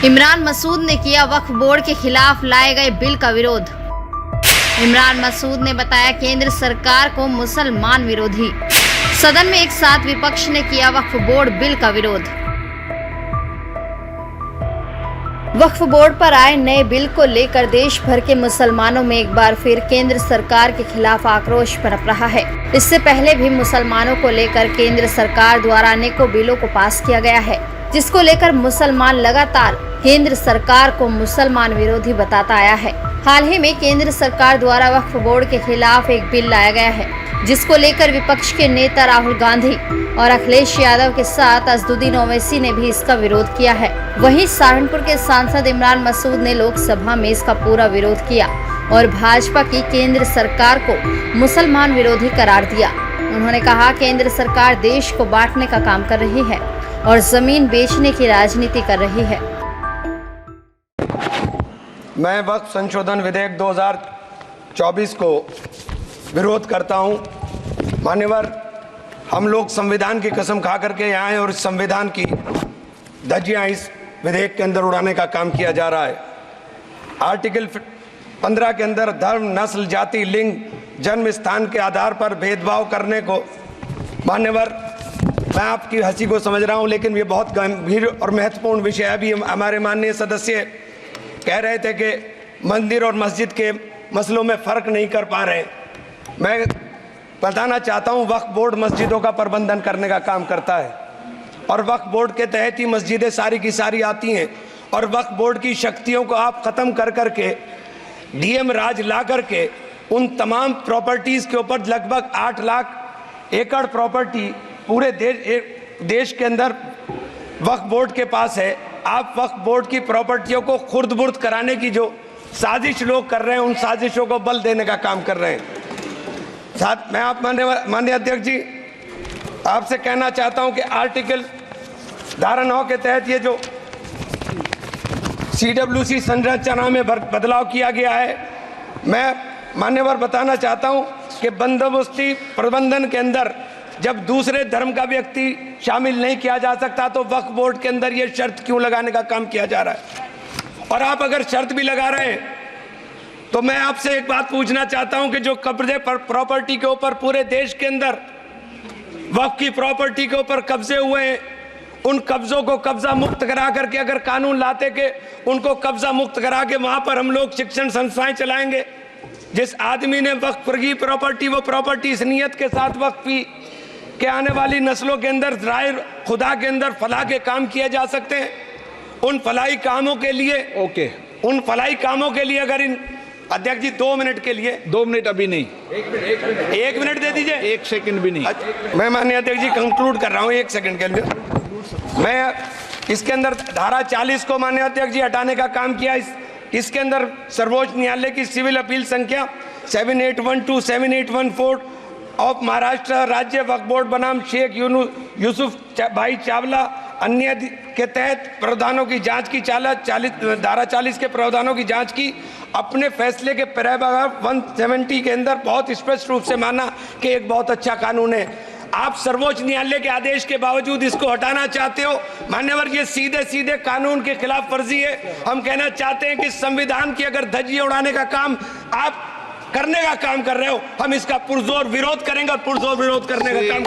इमरान मसूद ने किया वक्फ बोर्ड के खिलाफ लाए गए बिल का विरोध। इमरान मसूद ने बताया केंद्र सरकार को मुसलमान विरोधी। सदन में एक साथ विपक्ष ने किया वक्फ बोर्ड बिल का विरोध। वक्फ बोर्ड पर आए नए बिल को लेकर देश भर के मुसलमानों में एक बार फिर केंद्र सरकार के खिलाफ आक्रोश पनप रहा है। इससे पहले भी मुसलमानों को लेकर केंद्र सरकार द्वारा अनेकों बिलों को पास किया गया है, जिसको लेकर मुसलमान लगातार केंद्र सरकार को मुसलमान विरोधी बताता आया है। हाल ही में केंद्र सरकार द्वारा वक्फ बोर्ड के खिलाफ एक बिल लाया गया है, जिसको लेकर विपक्ष के नेता राहुल गांधी और अखिलेश यादव के साथ असदुद्दीन ओवैसी ने भी इसका विरोध किया है। वहीं सहारनपुर के सांसद इमरान मसूद ने लोकसभा में इसका पूरा विरोध किया और भाजपा की केंद्र सरकार को मुसलमान विरोधी करार दिया। उन्होंने कहा केंद्र सरकार देश को बांटने का काम कर रही है और जमीन बेचने की राजनीति कर रही है। मैं वक्फ संशोधन विधेयक 2024 को विरोध करता हूं। मान्यवर, हम लोग संविधान की कसम खा करके यहाँ आए और इस संविधान की धज्जियाँ इस विधेयक के अंदर उड़ाने का काम किया जा रहा है। आर्टिकल 15 के अंदर धर्म, नस्ल, जाति, लिंग, जन्म स्थान के आधार पर भेदभाव करने को, मान्यवर, मैं आपकी हंसी को समझ रहा हूं, लेकिन ये बहुत गंभीर और महत्वपूर्ण विषय है। अभी हमारे माननीय सदस्य कह रहे थे कि मंदिर और मस्जिद के मसलों में फ़र्क नहीं कर पा रहे। मैं बताना चाहता हूं, वक्फ बोर्ड मस्जिदों का प्रबंधन करने का काम करता है और वक्फ बोर्ड के तहत ही मस्जिदें सारी की सारी आती हैं। और वक्फ बोर्ड की शक्तियों को आप ख़त्म कर करके डीएम राज ला करके उन तमाम प्रॉपर्टीज़ के ऊपर लगभग 8 लाख एकड़ प्रॉपर्टी पूरे देश के अंदर वक्फ बोर्ड के पास है। आप वक्फ बोर्ड की प्रॉपर्टियों को खुर्द-बुर्द कराने की जो साजिश लोग कर रहे हैं, उन साजिशों को बल देने का काम कर रहे हैं। साथ मैं आप माननीय अध्यक्ष जी आपसे कहना चाहता हूं कि आर्टिकल धारा 9 के तहत ये जो CWC संरचना में बदलाव किया गया है, मैं मान्यवर बताना चाहता हूं कि बंदोबस्ती प्रबंधन के अंदर जब दूसरे धर्म का व्यक्ति शामिल नहीं किया जा सकता, तो वक्फ बोर्ड के अंदर ये शर्त क्यों लगाने का काम किया जा रहा है। और आप अगर शर्त भी लगा रहे हैं तो मैं आपसे एक बात पूछना चाहता हूं कि जो कब्जे पर प्रॉपर्टी के ऊपर पूरे देश के अंदर वक्फ की प्रॉपर्टी के ऊपर कब्जे हुए हैं, उन कब्जों को कब्जा मुक्त करा करके अगर कानून लाते कि उनको कब्जा मुक्त करा के वहां पर हम लोग शिक्षण संस्थाएं चलाएंगे। जिस आदमी ने वक्फ की प्रॉपर्टी, वो प्रॉपर्टी इस नियत के साथ वक्फ की कि आने वाली नस्लों के अंदर राय खुदा के अंदर फलाह के काम किए जा सकते हैं। उन फलाही कामों के लिए उन फलाही कामों के लिए अगर इन अध्यक्ष जी 2 मिनट के लिए 2 मिनट अभी नहीं, 1 मिनट दे दीजिए, 1 सेकंड भी नहीं। मैं माननीय अध्यक्ष जी कंक्लूड कर रहा हूं 1 सेकंड के लिए। मैं इसके अंदर धारा 40 को माननीय अध्यक्ष जी हटाने का काम किया। इसके अंदर सर्वोच्च न्यायालय की सिविल अपील संख्या 7812 7814 ऑफ महाराष्ट्र राज्य वक्फ बोर्ड बनाम शेख यूसुफ भाई चावला अन्य के तहत प्रावधानों की जांच की धारा 40 के प्रावधानों की जांच की। अपने फैसले के पैराग्राफ 170 के अंदर बहुत स्पष्ट रूप से माना कि एक बहुत अच्छा कानून है। आप सर्वोच्च न्यायालय के आदेश के बावजूद इसको हटाना चाहते हो। मान्यवर, ये सीधे सीधे कानून के खिलाफ वर्जी है। हम कहना चाहते हैं कि संविधान की अगर धज्जियां उड़ाने का काम आप करने का काम कर रहे हो, हम इसका पुरजोर विरोध करेंगे और पुरजोर विरोध करने का काम